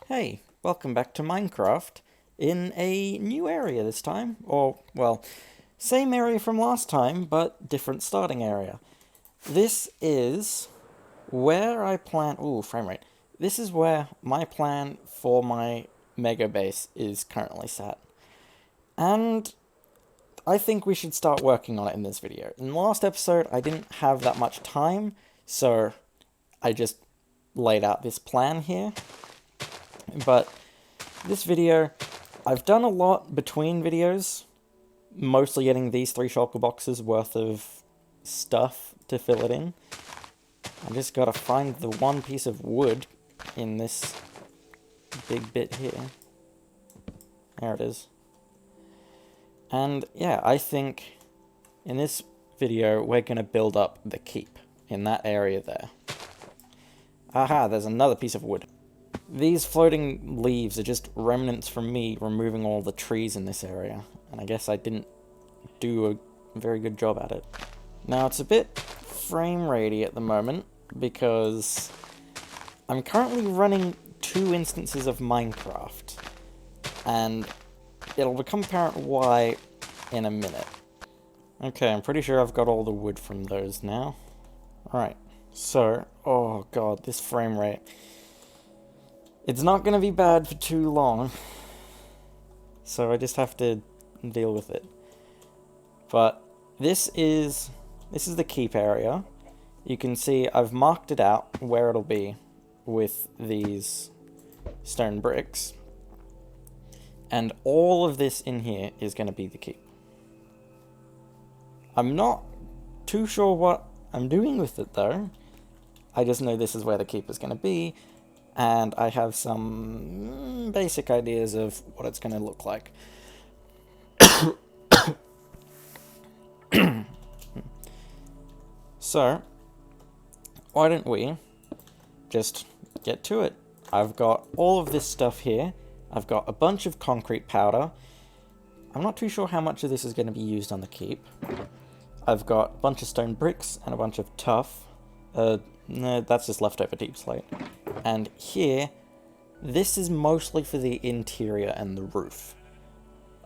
Hey, welcome back to Minecraft in a new area this time. Or, well, same area from last time, but different starting area. This is where I plan. Ooh, frame rate. This is where my plan for my mega base is currently set. And I think we should start working on it in this video. In the last episode, I didn't have that much time, so I just laid out this plan here. But this video, I've done a lot between videos, mostly getting these 3 shulker boxes worth of stuff to fill it in. I just gotta find the one piece of wood in this big bit here. There it is. And yeah, I think in this video we're gonna build up the keep in that area there. Aha, there's another piece of wood. These floating leaves are just remnants from me removing all the trees in this area, and I guess I didn't do a very good job at it. Now, it's a bit frame ratey at the moment, because I'm currently running 2 instances of Minecraft, and it'll become apparent why in a minute. Okay, I'm pretty sure I've got all the wood from those now. Alright, so, oh god, this frame rate. It's not going to be bad for too long, so I just have to deal with it. But this is the keep area. You can see I've marked it out where it'll be with these stone bricks. And all of this in here is going to be the keep. I'm not too sure what I'm doing with it though. I just know this is where the keep is going to be. And I have some basic ideas of what it's going to look like. So, why don't we just get to it? I've got all of this stuff here. I've got a bunch of concrete powder. I'm not too sure how much of this is going to be used on the keep. I've got a bunch of stone bricks and a bunch of tuff. No, that's just leftover deep slate. And here, this is mostly for the interior and the roof.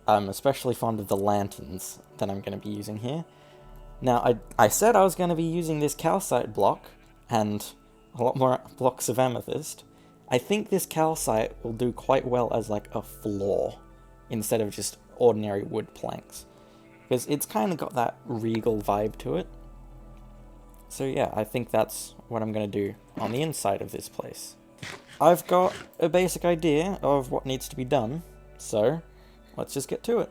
I'm especially fond of the lanterns that I'm going to be using here. Now, I said I was going to be using this calcite block, and a lot more blocks of amethyst. I think this calcite will do quite well as like a floor, instead of just ordinary wood planks. Because it's kind of got that regal vibe to it. So yeah, I think that's what I'm going to do on the inside of this place. I've got a basic idea of what needs to be done, so let's just get to it.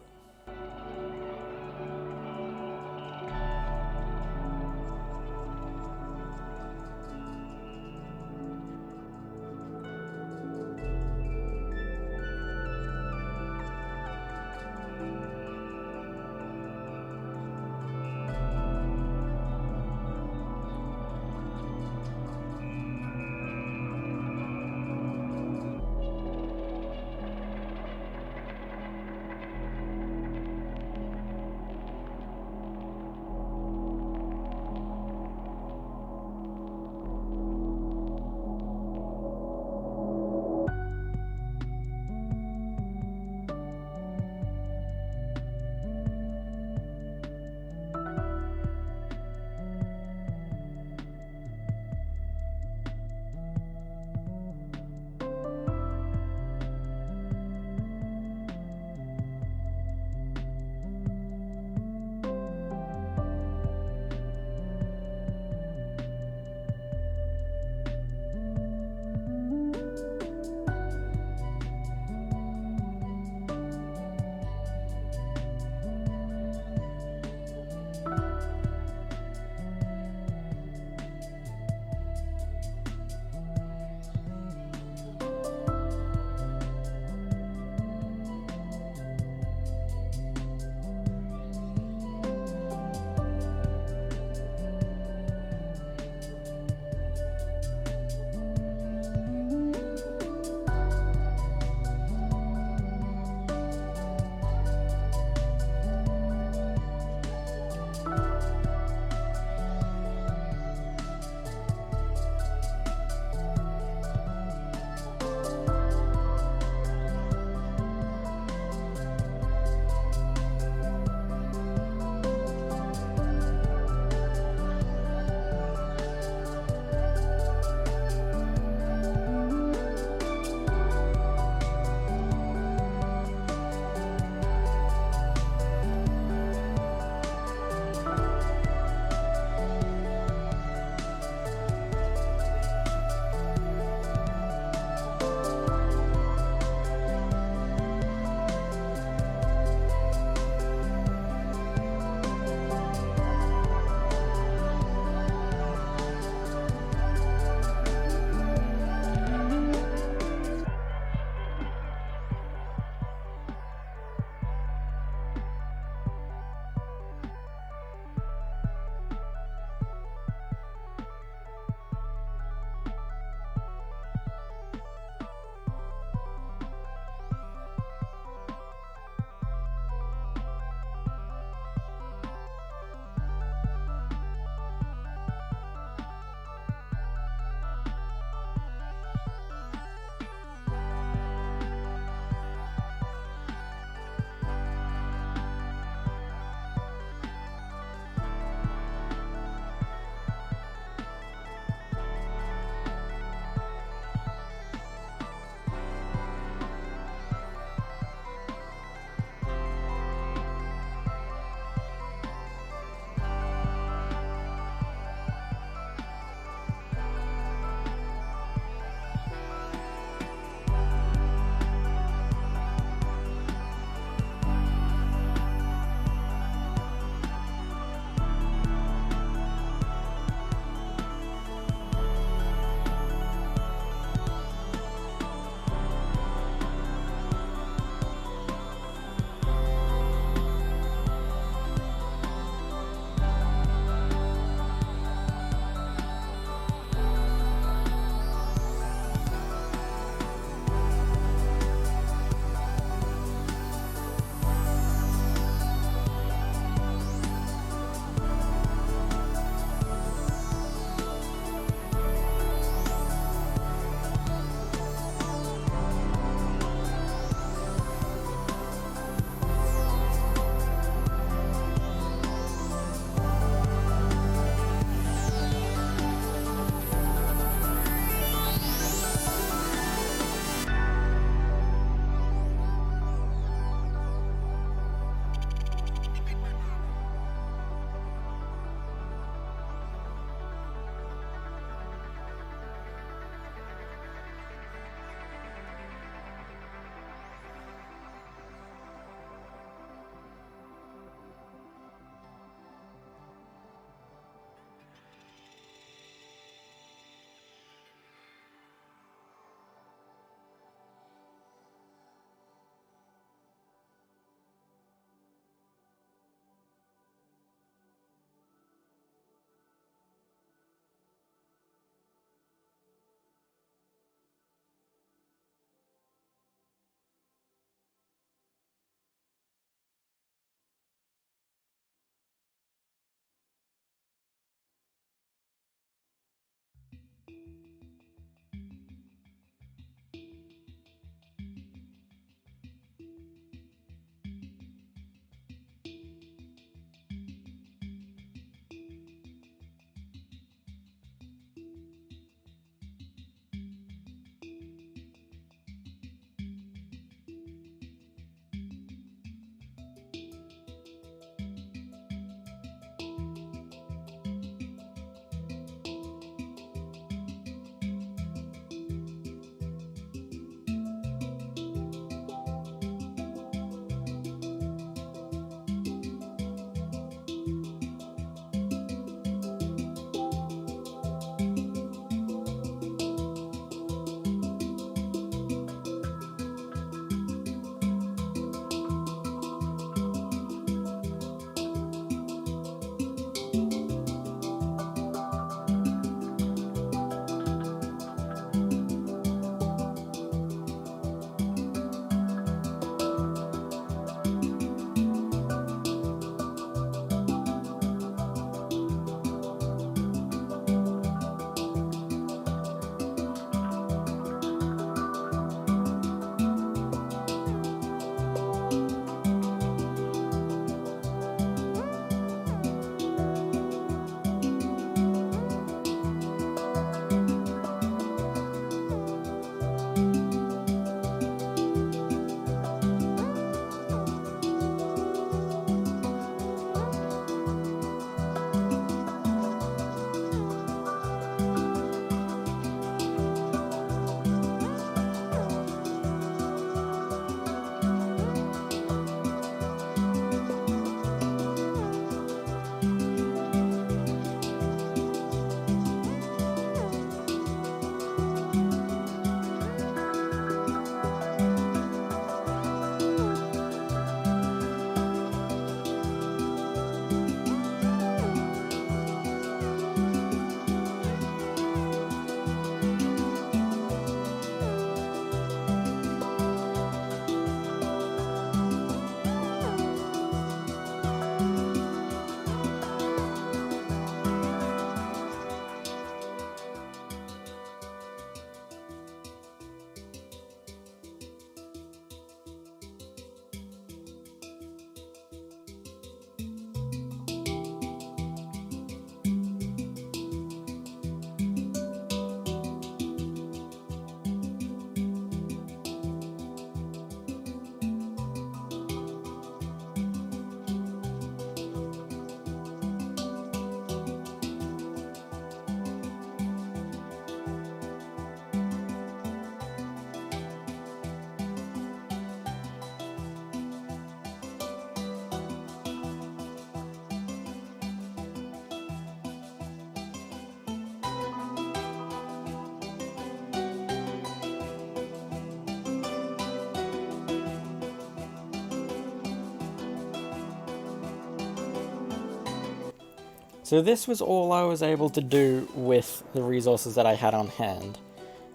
So this was all I was able to do with the resources that I had on hand.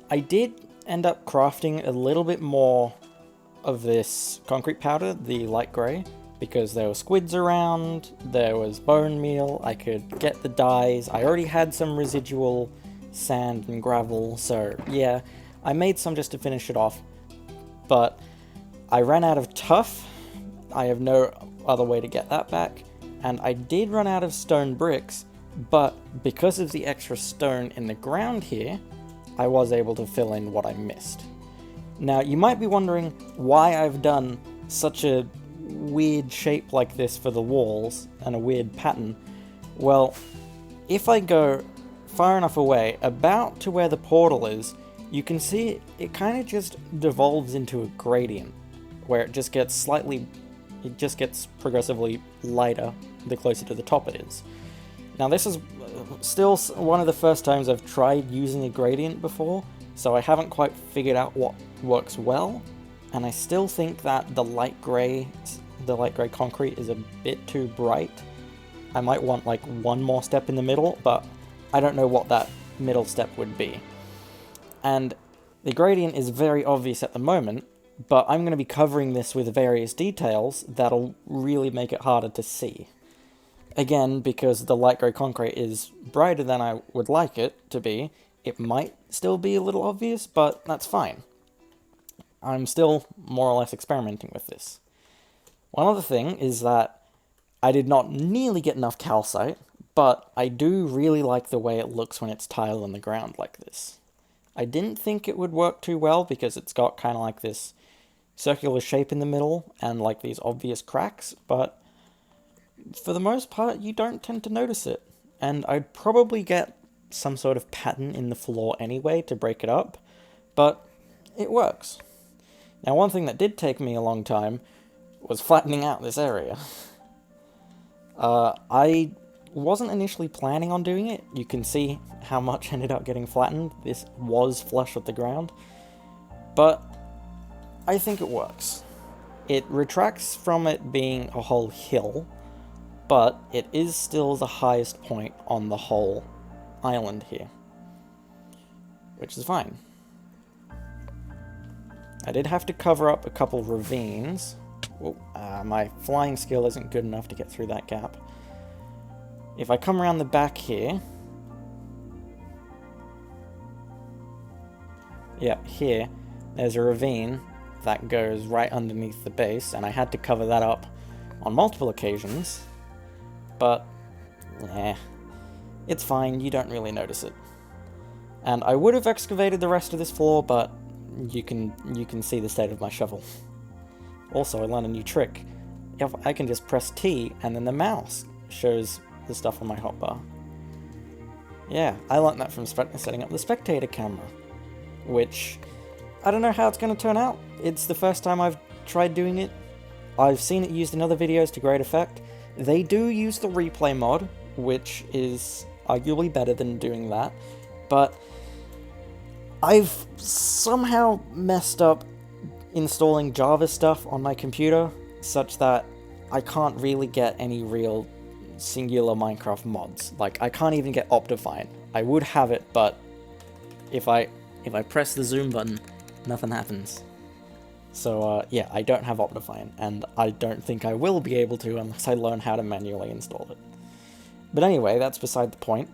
I did end up crafting a little bit more of this concrete powder, the light grey, because there were squids around, there was bone meal, I could get the dyes, I already had some residual sand and gravel, so yeah, I made some just to finish it off, but I ran out of tuff, I have no other way to get that back, and I did run out of stone bricks, but because of the extra stone in the ground here, I was able to fill in what I missed. Now, you might be wondering why I've done such a weird shape like this for the walls, and a weird pattern. Well, if I go far enough away, about to where the portal is, you can see it kind of just devolves into a gradient, where it just gets progressively lighter the closer to the top it is. Now this is still one of the first times I've tried using a gradient before, so I haven't quite figured out what works well, and I still think that the light grey concrete is a bit too bright. I might want like one more step in the middle, but I don't know what that middle step would be. And the gradient is very obvious at the moment, but I'm going to be covering this with various details that'll really make it harder to see. Again, because the light grey concrete is brighter than I would like it to be, it might still be a little obvious, but that's fine. I'm still more or less experimenting with this. One other thing is that I did not nearly get enough calcite, but I do really like the way it looks when it's tiled on the ground like this. I didn't think it would work too well because it's got kind of like this circular shape in the middle and like these obvious cracks, but for the most part you don't tend to notice it, and I'd probably get some sort of pattern in the floor anyway to break it up, but it works. Now, one thing that did take me a long time was flattening out this area. I wasn't initially planning on doing it. You can see how much ended up getting flattened. This was flush with the ground, but I think it works. It retracts from it being a whole hill, but it is still the highest point on the whole island here, which is fine. I did have to cover up a couple ravines. My flying skill isn't good enough to get through that gap. If I come around the back here, here, there's a ravine that goes right underneath the base, and I had to cover that up on multiple occasions, but it's fine, you don't really notice it. And I would have excavated the rest of this floor, but you can see the state of my shovel. Also, I learned a new trick. If I can just press T, and then the mouse shows the stuff on my hotbar. Yeah, I learned that from setting up the spectator camera, which I don't know how it's going to turn out. It's the first time I've tried doing it. I've seen it used in other videos to great effect. They do use the replay mod, which is arguably better than doing that, but I've somehow messed up installing Java stuff on my computer, such that I can't really get any real singular Minecraft mods. Like, I can't even get Optifine. I would have it, but if I press the zoom button, nothing happens. So, yeah, I don't have Optifine, and I don't think I will be able to unless I learn how to manually install it. But anyway, that's beside the point.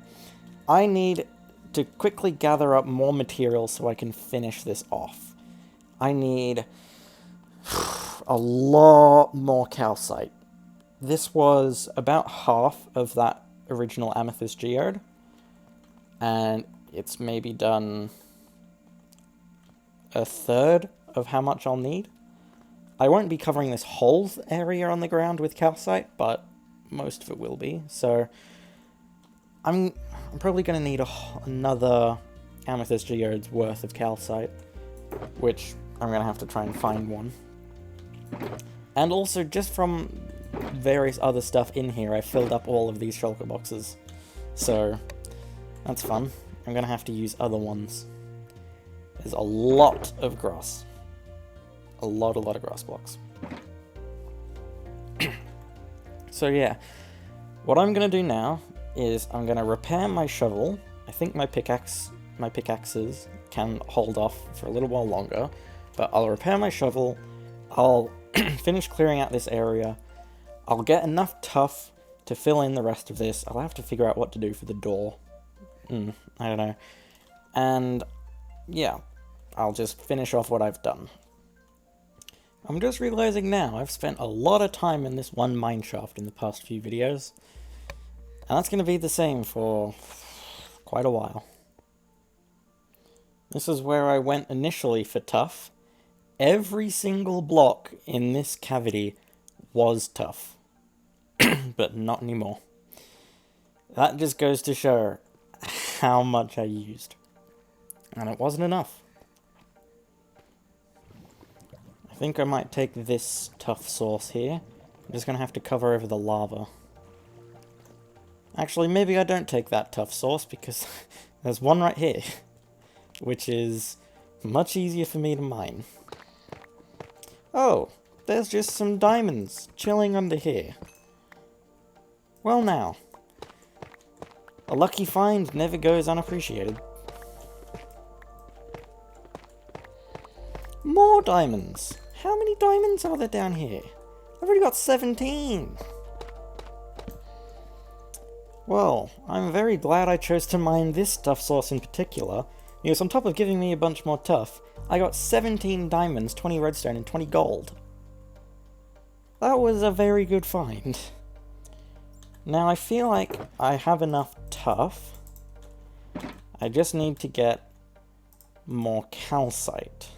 I need to quickly gather up more material so I can finish this off. I need a lot more calcite. This was about half of that original amethyst geode, and it's maybe done a third of how much I'll need. I won't be covering this whole area on the ground with calcite, but most of it will be, so I'm probably going to need another amethyst geode's worth of calcite, which I'm going to have to try and find one. And also, just from various other stuff in here, I filled up all of these shulker boxes, so that's fun. I'm going to have to use other ones. There's a lot of grass. A lot of grass blocks. So yeah, what I'm going to do now is I'm going to repair my shovel. I think my pickaxes can hold off for a little while longer, but I'll repair my shovel, I'll finish clearing out this area, I'll get enough tuff to fill in the rest of this. I'll have to figure out what to do for the door. I don't know. And yeah, I'll just finish off what I've done. I'm just realizing now I've spent a lot of time in this one mineshaft in the past few videos, and that's going to be the same for quite a while. This is where I went initially for tuff. Every single block in this cavity was tuff, but not anymore. That just goes to show how much I used, and it wasn't enough. I think I might take this tuff source here. I'm just going to have to cover over the lava. Actually, maybe I don't take that tuff source, because there's one right here, which is much easier for me to mine. Oh, there's just some diamonds chilling under here. Well now, a lucky find never goes unappreciated. More diamonds! How many diamonds are there down here? I've already got 17! Well, I'm very glad I chose to mine this tuff source in particular, because on top of giving me a bunch more tuff, I got 17 diamonds, 20 redstone, and 20 gold. That was a very good find. Now I feel like I have enough tuff. I just need to get more calcite,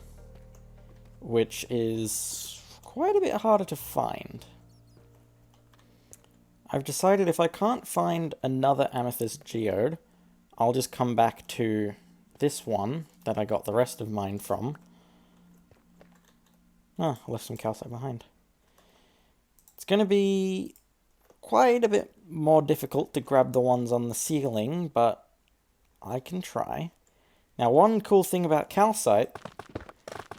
which is quite a bit harder to find. I've decided if I can't find another amethyst geode, I'll just come back to this one that I got the rest of mine from. Oh, I left some calcite behind. It's going to be quite a bit more difficult to grab the ones on the ceiling, but I can try. Now, one cool thing about calcite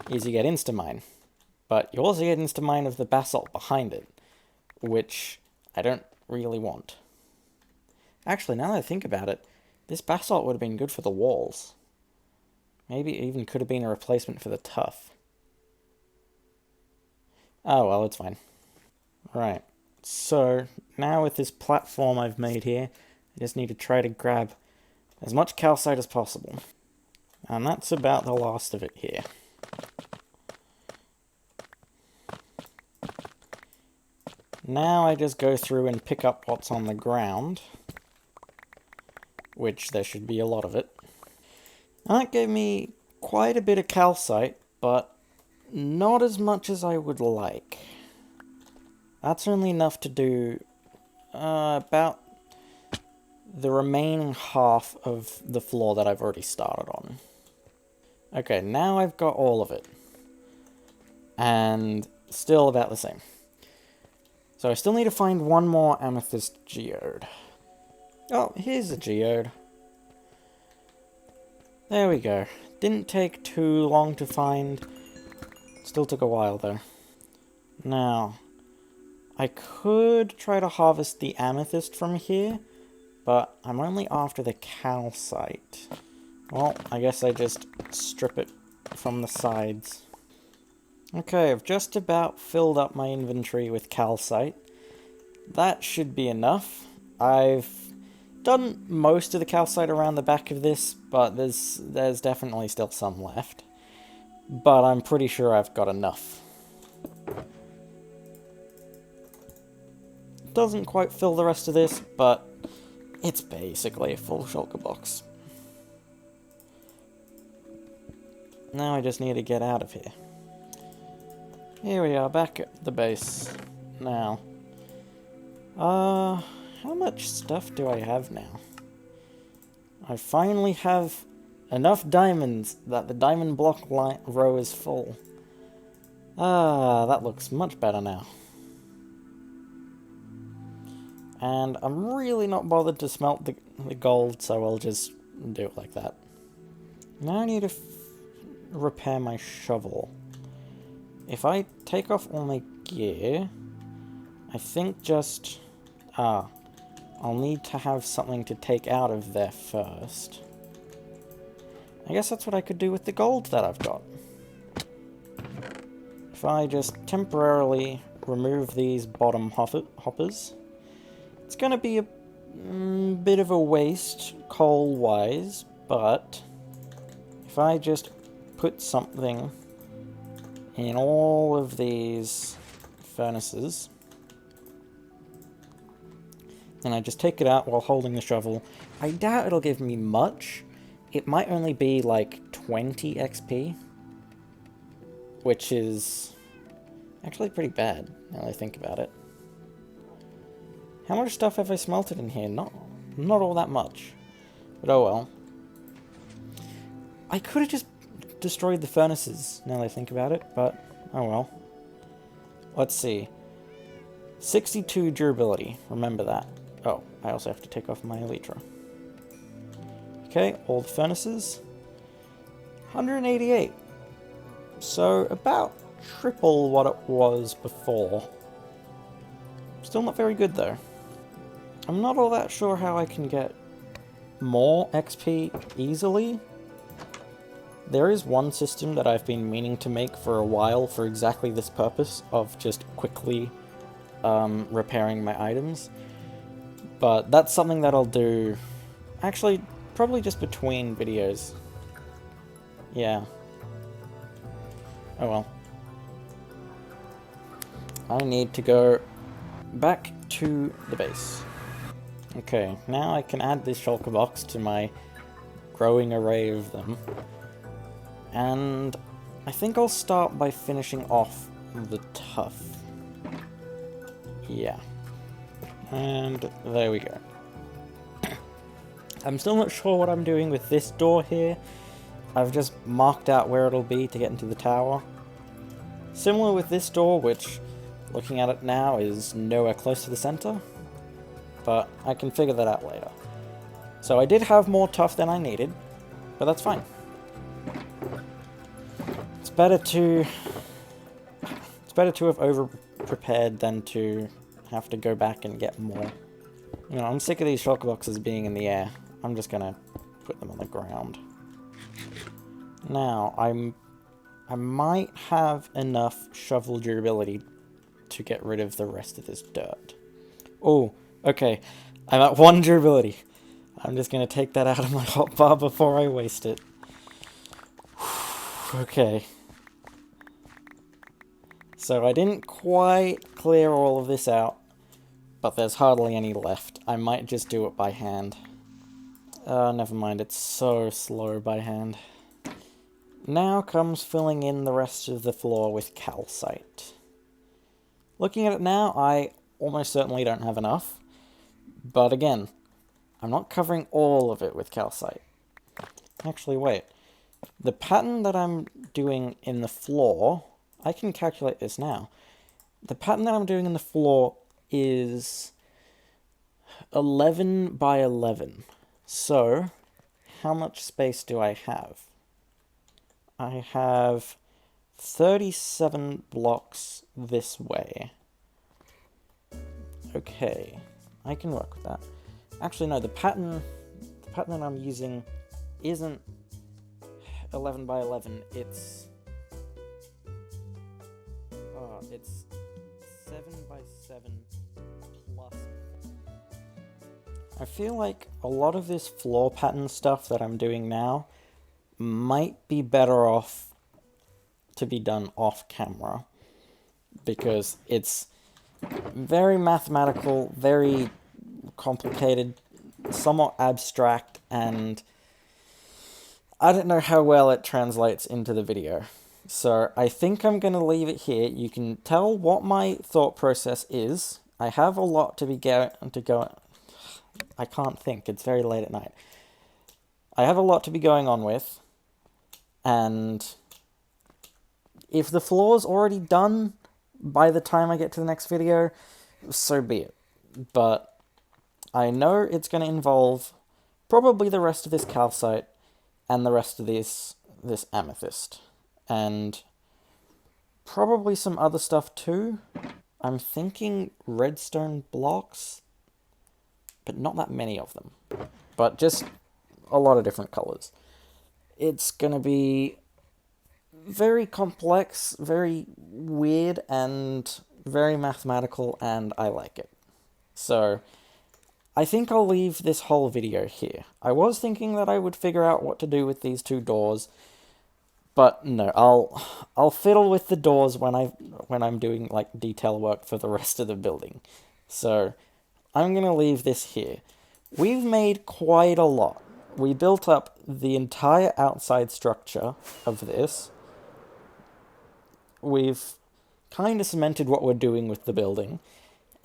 is you get instamine, but you also get instamine of the basalt behind it, which I don't really want. Actually, now that I think about it, this basalt would have been good for the walls. Maybe it even could have been a replacement for the tuff. Oh well, it's fine. Right, so now with this platform I've made here, I just need to try to grab as much calcite as possible. And that's about the last of it here. Now I just go through and pick up what's on the ground, which there should be a lot of it. That gave me quite a bit of calcite, but not as much as I would like. That's only enough to do about the remaining half of the floor that I've already started on. Okay, now I've got all of it. And still about the same. So I still need to find one more amethyst geode. Oh, here's a geode. There we go. Didn't take too long to find. Still took a while though. Now, I could try to harvest the amethyst from here, but I'm only after the calcite. Well, I guess I just strip it from the sides. Okay, I've just about filled up my inventory with calcite. That should be enough. I've done most of the calcite around the back of this, but there's definitely still some left. But I'm pretty sure I've got enough. Doesn't quite fill the rest of this, but it's basically a full shulker box. Now I just need to get out of here. Here we are, back at the base. Now, how much stuff do I have now? I finally have enough diamonds that the diamond block row is full. Ah, that looks much better now. And I'm really not bothered to smelt the gold, so I'll just do it like that. Now I need to repair my shovel. If I take off all my gear, I think just... I'll need to have something to take out of there first. I guess that's what I could do with the gold that I've got. If I just temporarily remove these bottom hoppers, it's going to be a bit of a waste coal-wise, but if I just put something in all of these furnaces, and I just take it out while holding the shovel, I doubt it'll give me much. It might only be like 20 XP, which is actually pretty bad, now that I think about it. How much stuff have I smelted in here? Not all that much. But oh well. I could have just destroyed the furnaces, now that I think about it, but oh well. Let's see. 62 durability, remember that. Oh, I also have to take off my elytra. Okay, all the furnaces. 188. So, about triple what it was before. Still not very good, though. I'm not all that sure how I can get more XP easily. There is one system that I've been meaning to make for a while for exactly this purpose of just quickly repairing my items. But that's something that I'll do, actually, probably just between videos. Yeah. Oh well. I need to go back to the base. Okay, now I can add this shulker box to my growing array of them. And I think I'll start by finishing off the tuff. Yeah. And there we go. I'm still not sure what I'm doing with this door here. I've just marked out where it'll be to get into the tower. Similar with this door, which, looking at it now, is nowhere close to the center. But I can figure that out later. So I did have more tuff than I needed, but that's fine. It's better to have over-prepared than to have to go back and get more. You know, I'm sick of these shulker boxes being in the air. I'm just gonna put them on the ground. Now, I might have enough shovel durability to get rid of the rest of this dirt. Oh, okay. I'm at 1 durability. I'm just gonna take that out of my hotbar before I waste it. Okay. So I didn't quite clear all of this out, but there's hardly any left. I might just do it by hand. Never mind, it's so slow by hand. Now comes filling in the rest of the floor with calcite. Looking at it now, I almost certainly don't have enough. But again, I'm not covering all of it with calcite. Actually, wait. The pattern that I'm doing in the floor, I can calculate this now. The pattern that I'm doing in the floor is 11 by 11. So, how much space do I have? I have 37 blocks this way. Okay, I can work with that. Actually, no, the pattern that I'm using isn't 11 by 11. It's 7 by 7 plus. I feel like a lot of this floor pattern stuff that I'm doing now might be better off to be done off camera, because it's very mathematical, very complicated, somewhat abstract, and I don't know how well it translates into the video. So I think I'm going to leave it here. You can tell what my thought process is. I have a lot to go. I can't think. It's very late at night. I have a lot to be going on with. And if the floor's already done by the time I get to the next video, so be it. But I know it's going to involve probably the rest of this calcite and the rest of this amethyst. And probably some other stuff too. I'm thinking redstone blocks, but not that many of them. But just a lot of different colors. It's going to be very complex, very weird, and very mathematical, and I like it. So, I think I'll leave this whole video here. I was thinking that I would figure out what to do with these two doors, but no, I'll fiddle with the doors when I'm doing like detail work for the rest of the building. So, I'm gonna leave this here. We've made quite a lot. We built up the entire outside structure of this. We've kind of cemented what we're doing with the building,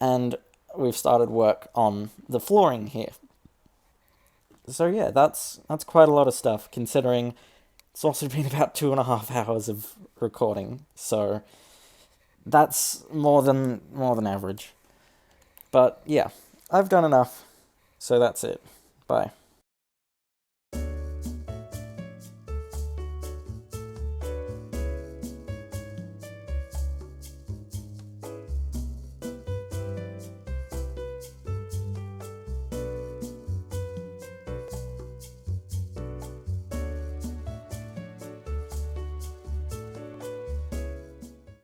and we've started work on the flooring here. So yeah, that's quite a lot of stuff, considering it's also been about 2.5 hours of recording, so that's more than average. But yeah, I've done enough, so that's it. Bye.